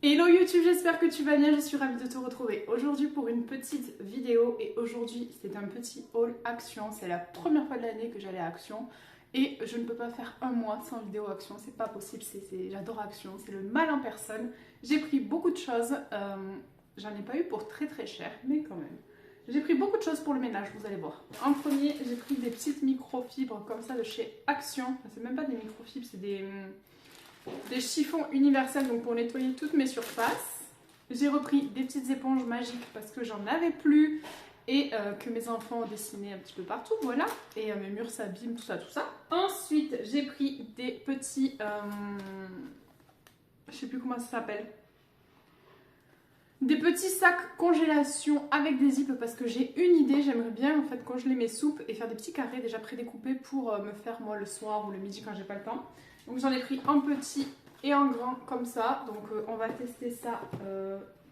Hello YouTube, j'espère que tu vas bien, je suis ravie de te retrouver aujourd'hui pour une petite vidéo et aujourd'hui c'est un petit haul Action, c'est la première fois de l'année que j'allais à Action et je ne peux pas faire un mois sans vidéo Action, c'est pas possible, j'adore Action, c'est le mal en personne. J'ai pris beaucoup de choses, j'en ai pas eu pour très cher mais quand même. J'ai pris beaucoup de choses pour le ménage, vous allez voir. En premier, j'ai pris des petites microfibres comme ça de chez Action, enfin, c'est même pas des microfibres, c'est des chiffons universels donc pour nettoyer toutes mes surfaces. J'ai repris des petites éponges magiques parce que j'en avais plus et que mes enfants ont dessiné un petit peu partout, voilà. Et mes murs s'abîment, tout ça. Ensuite, j'ai pris des petits... je sais plus comment ça s'appelle. Des petits sacs congélation avec des zips parce que j'ai une idée, j'aimerais bien en fait congeler mes soupes et faire des petits carrés déjà prédécoupés pour me faire moi le soir ou le midi quand j'ai pas le temps. Donc j'en ai pris en petit et en grand comme ça, donc on va tester ça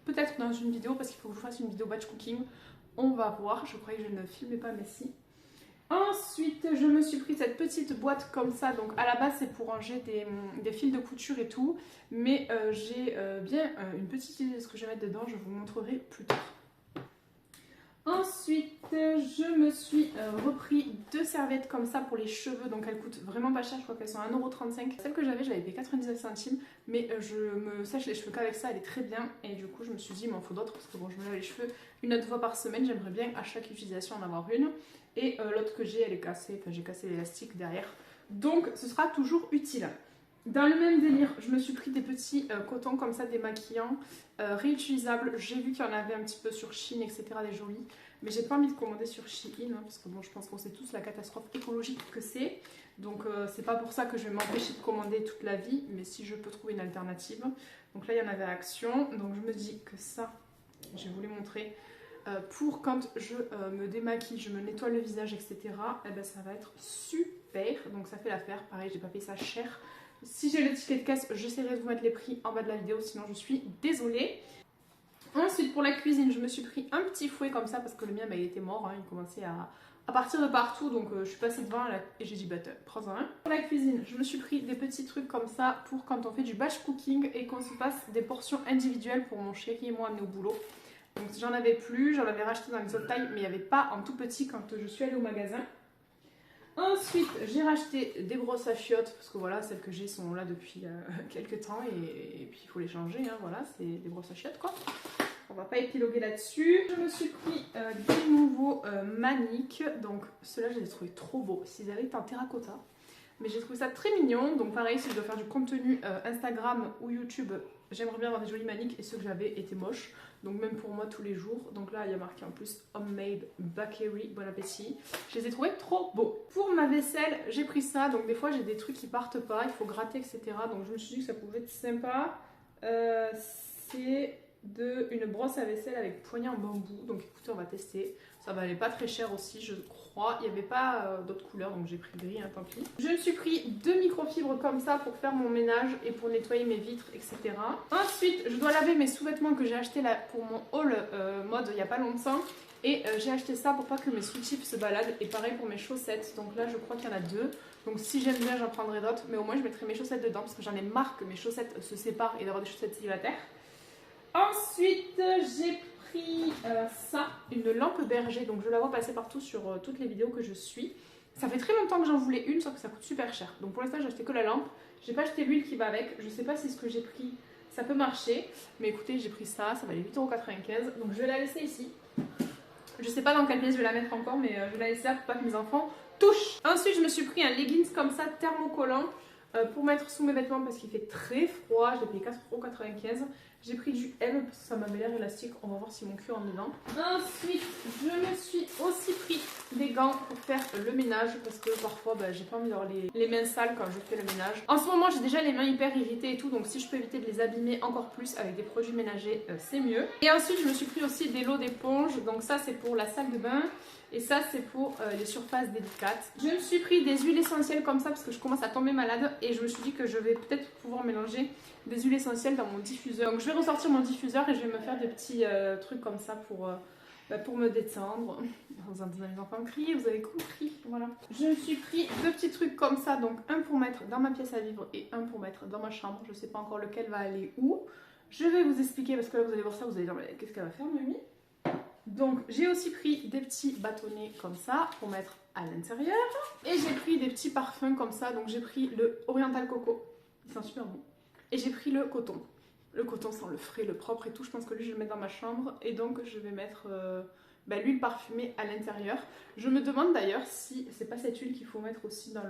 peut-être dans une vidéo parce qu'il faut que je fasse une vidéo batch cooking. On va voir, je croyais que je ne filmais pas mais si. Ensuite, je me suis pris cette petite boîte comme ça. Donc à la base, c'est pour ranger des fils de couture et tout. Mais j'ai bien une petite idée de ce que je vais mettre dedans. Je vous montrerai plus tard. Ensuite, je me suis repris deux serviettes comme ça pour les cheveux. Donc elles coûtent vraiment pas cher. Je crois qu'elles sont à 1,35 €. Celle que j'avais, je l'avais payée 99 centimes. Mais je me sèche les cheveux qu'avec ça. Elle est très bien. Et du coup, je me suis dit, il m'en faut d'autres. Parce que bon, je me lave les cheveux une autre fois par semaine. J'aimerais bien à chaque utilisation en avoir une. Et l'autre que j'ai, elle est cassée, enfin j'ai cassé l'élastique derrière. Donc ce sera toujours utile. Dans le même délire, je me suis pris des petits cotons comme ça, démaquillants, réutilisables. J'ai vu qu'il y en avait un petit peu sur Shein, etc. des jolis. Mais j'ai pas envie de commander sur Shein, hein, parce que bon, je pense qu'on sait tous la catastrophe écologique que c'est. Donc c'est pas pour ça que je vais m'empêcher de commander toute la vie, mais si je peux trouver une alternative. Donc là, il y en avait à Action. Donc je me dis que ça, je vais vous les montrer. Pour quand je me démaquille, je me nettoie le visage, etc. Et ben ça va être super. Donc ça fait l'affaire. Pareil, j'ai pas payé ça cher. Si j'ai le ticket de caisse, j'essaierai de vous mettre les prix en bas de la vidéo, sinon je suis désolée. Ensuite, pour la cuisine, je me suis pris un petit fouet comme ça parce que le mien, bah, il était mort. Hein, il commençait à partir de partout. Donc je suis passée devant et j'ai dit, bah prends-en un. Pour la cuisine, je me suis pris des petits trucs comme ça pour quand on fait du batch cooking et qu'on se fasse des portions individuelles pour mon chéri et moi amener au boulot. Donc j'en avais plus, j'en avais racheté dans les autres tailles, mais il n'y avait pas en tout petit quand je suis allée au magasin. Ensuite, j'ai racheté des brosses à chiottes, parce que voilà, celles que j'ai sont là depuis quelques temps, et puis il faut les changer, hein, voilà, c'est des brosses à chiottes quoi. On va pas épiloguer là-dessus. Je me suis pris des nouveaux maniques, donc ceux-là je les ai trouvés trop beaux, s'ils avaient été en terracotta. Mais j'ai trouvé ça très mignon, donc pareil, si je dois faire du contenu Instagram ou YouTube, j'aimerais bien avoir des jolies maniques et ceux que j'avais étaient moches. Donc même pour moi tous les jours. Donc là il y a marqué en plus Homemade Bakery, bon appétit. Je les ai trouvés trop beaux. Pour ma vaisselle, j'ai pris ça. Donc des fois j'ai des trucs qui partent pas, il faut gratter etc. Donc je me suis dit que ça pouvait être sympa. C'est une brosse à vaisselle avec poignée en bambou. Donc écoutez, on va tester. Ça valait pas très cher aussi, je crois. Il n'y avait pas d'autres couleurs, donc j'ai pris le gris, hein, tant pis. Je me suis pris deux microfibres comme ça pour faire mon ménage et pour nettoyer mes vitres, etc. Ensuite, je dois laver mes sous-vêtements que j'ai achetés là pour mon haul mode il n'y a pas longtemps. Et j'ai acheté ça pour pas que mes soutifs se baladent. Et pareil pour mes chaussettes. Donc là, je crois qu'il y en a deux. Donc si j'aime bien, j'en prendrai d'autres. Mais au moins, je mettrai mes chaussettes dedans parce que j'en ai marre que mes chaussettes se séparent et d'avoir des chaussettes célibataires. Ensuite, j'ai pris ça, une lampe berger. Donc je la vois passer partout sur toutes les vidéos que je suis. Ça fait très longtemps que j'en voulais une, sauf que ça coûte super cher. Donc pour l'instant, j'ai acheté que la lampe. J'ai pas acheté l'huile qui va avec. Je sais pas si ce que j'ai pris, ça peut marcher. Mais écoutez, j'ai pris ça, ça valait 8,95 €. Donc je vais la laisser ici. Je sais pas dans quelle pièce je vais la mettre encore, mais je vais la laisser là pour pas que mes enfants touchent. Ensuite, je me suis pris un leggings comme ça, thermocollant, pour mettre sous mes vêtements parce qu'il fait très froid. Je l'ai payé 4,95 €. J'ai pris du M parce que ça m'avait l'air élastique. On va voir si mon cul en dedans. Ensuite, je me suis aussi pris des gants pour faire le ménage parce que parfois j'ai pas envie d'avoir les mains sales quand je fais le ménage. En ce moment, j'ai déjà les mains hyper irritées et tout, donc si je peux éviter de les abîmer encore plus avec des produits ménagers, c'est mieux. Et ensuite, je me suis pris aussi des lots d'éponges. Donc ça, c'est pour la salle de bain. Et ça, c'est pour les surfaces délicates. Je me suis pris des huiles essentielles comme ça parce que je commence à tomber malade. Et je me suis dit que je vais peut-être pouvoir mélanger des huiles essentielles dans mon diffuseur. Donc je vais ressortir mon diffuseur et je vais me faire des petits trucs comme ça pour me détendre. Vous entendez les enfants crier, vous avez compris. Voilà. Je me suis pris deux petits trucs comme ça. Donc un pour mettre dans ma pièce à vivre et un pour mettre dans ma chambre. Je ne sais pas encore lequel va aller où. Je vais vous expliquer parce que là vous allez voir ça, vous allez dire mais qu'est-ce qu'elle va faire Mimi? Donc j'ai aussi pris des petits bâtonnets comme ça pour mettre à l'intérieur. Et j'ai pris des petits parfums comme ça, donc j'ai pris le Oriental Coco, il sent super bon. Et j'ai pris le coton. Le coton sent le frais, le propre et tout, je pense que lui je vais le mettre dans ma chambre. Et donc je vais mettre l'huile parfumée à l'intérieur. Je me demande d'ailleurs si c'est pas cette huile qu'il faut mettre aussi dans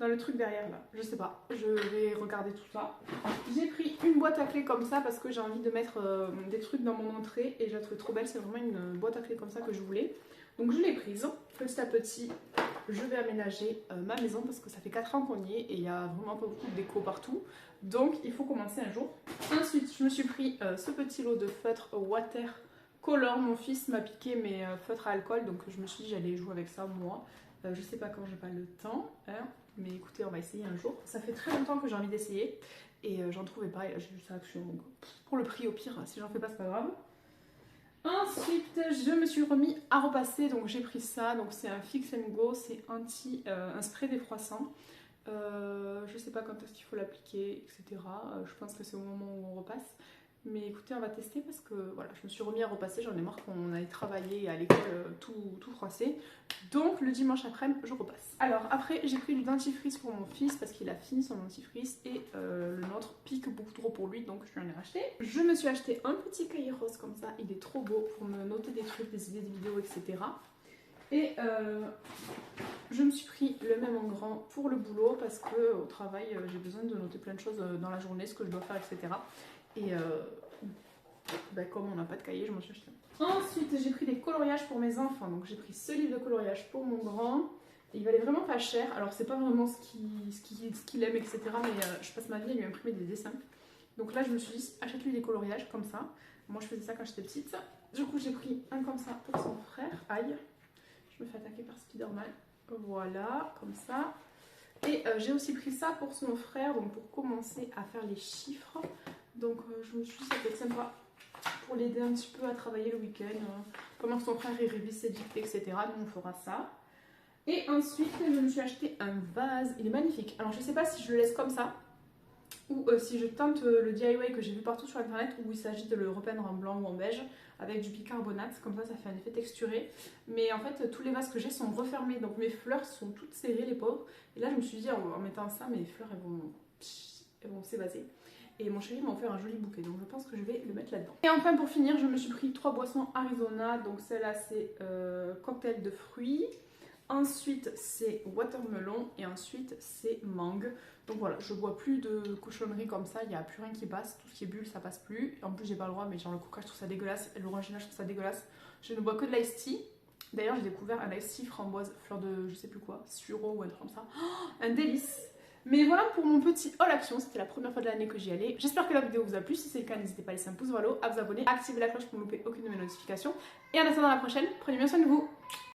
le truc derrière là, je sais pas, je vais regarder tout ça. J'ai pris une boîte à clés comme ça parce que j'ai envie de mettre des trucs dans mon entrée et je la trouve trop belle, c'est vraiment une boîte à clés comme ça que je voulais. Donc je l'ai prise, petit à petit je vais aménager ma maison parce que ça fait 4 ans qu'on y est et il y a vraiment pas beaucoup de déco partout. Donc il faut commencer un jour. Ensuite je me suis pris ce petit lot de feutres watercolor, mon fils m'a piqué mes feutres à alcool donc je me suis dit j'allais jouer avec ça moi. Je sais pas quand j'ai pas le temps, hein. Mais écoutez, on va essayer un jour. Ça fait très longtemps que j'ai envie d'essayer et j'en trouvais pas. J'ai vu ça action, donc pour le prix, au pire, si j'en fais pas, c'est pas grave. Ensuite, je me suis remis à repasser, donc j'ai pris ça. Donc c'est un Fix and Go, c'est un spray défroissant. Je sais pas quand est-ce qu'il faut l'appliquer, etc. Je pense que c'est au moment où on repasse. Mais écoutez, on va tester parce que voilà, je me suis remis à repasser, j'en ai marre qu'on aille travailler à l'école tout froissé. Donc le dimanche après-midi, je repasse. Alors après, j'ai pris du dentifrice pour mon fils parce qu'il a fini son dentifrice et le nôtre pique beaucoup trop pour lui, donc je lui en ai racheté. Je me suis acheté un petit cahier rose comme ça, il est trop beau pour me noter des trucs, des idées de vidéos, etc. Et je me suis pris le même en grand pour le boulot parce que au travail, j'ai besoin de noter plein de choses dans la journée, ce que je dois faire, etc. Et comme on n'a pas de cahier, je m'en suis acheté. Ensuite, j'ai pris des coloriages pour mes enfants. Donc j'ai pris ce livre de coloriage pour mon grand. Et il valait vraiment pas cher. Alors c'est pas vraiment ce qu'il aime, etc. Mais je passe ma vie à lui imprimer des dessins. Donc là, je me suis dit, achète-lui des coloriages comme ça. Moi, je faisais ça quand j'étais petite. Du coup, j'ai pris un comme ça pour son frère. Aïe, je me fais attaquer par Spider-Man. Voilà, comme ça. Et j'ai aussi pris ça pour son frère, donc pour commencer à faire les chiffres. Donc je me suis dit ça peut être sympa pour l'aider un petit peu à travailler le week-end. Pendant que son frère il révise ses dictées, etc. Nous on fera ça. Et ensuite je me suis acheté un vase, il est magnifique. Alors je sais pas si je le laisse comme ça ou si je tente le DIY que j'ai vu partout sur internet où il s'agit de le repeindre en blanc ou en beige avec du bicarbonate, comme ça fait un effet texturé. Mais en fait tous les vases que j'ai sont refermés, donc mes fleurs sont toutes serrées les pauvres. Et là je me suis dit en mettant ça mes fleurs elles vont s'évaser. Et mon chéri m'a offert un joli bouquet, donc je pense que je vais le mettre là-dedans. Et enfin pour finir, je me suis pris 3 boissons Arizona. Donc celle-là c'est cocktail de fruits. Ensuite c'est watermelon et ensuite c'est mangue. Donc voilà, je bois plus de cochonneries comme ça, il n'y a plus rien qui passe. Tout ce qui est bulle ça passe plus. En plus j'ai pas le droit, mais genre le coca je trouve ça dégueulasse. L'orangina je trouve ça dégueulasse. Je ne bois que de l'ice tea. D'ailleurs j'ai découvert un ice tea framboise, fleur de je sais plus quoi, suro ou un truc comme ça. Oh, un délice. Mais voilà pour mon petit haul action, c'était la première fois de l'année que j'y allais. J'espère que la vidéo vous a plu, si c'est le cas n'hésitez pas à laisser un pouce vers le haut, à vous abonner, à activer la cloche pour ne louper aucune de mes notifications. Et en attendant la prochaine, prenez bien soin de vous.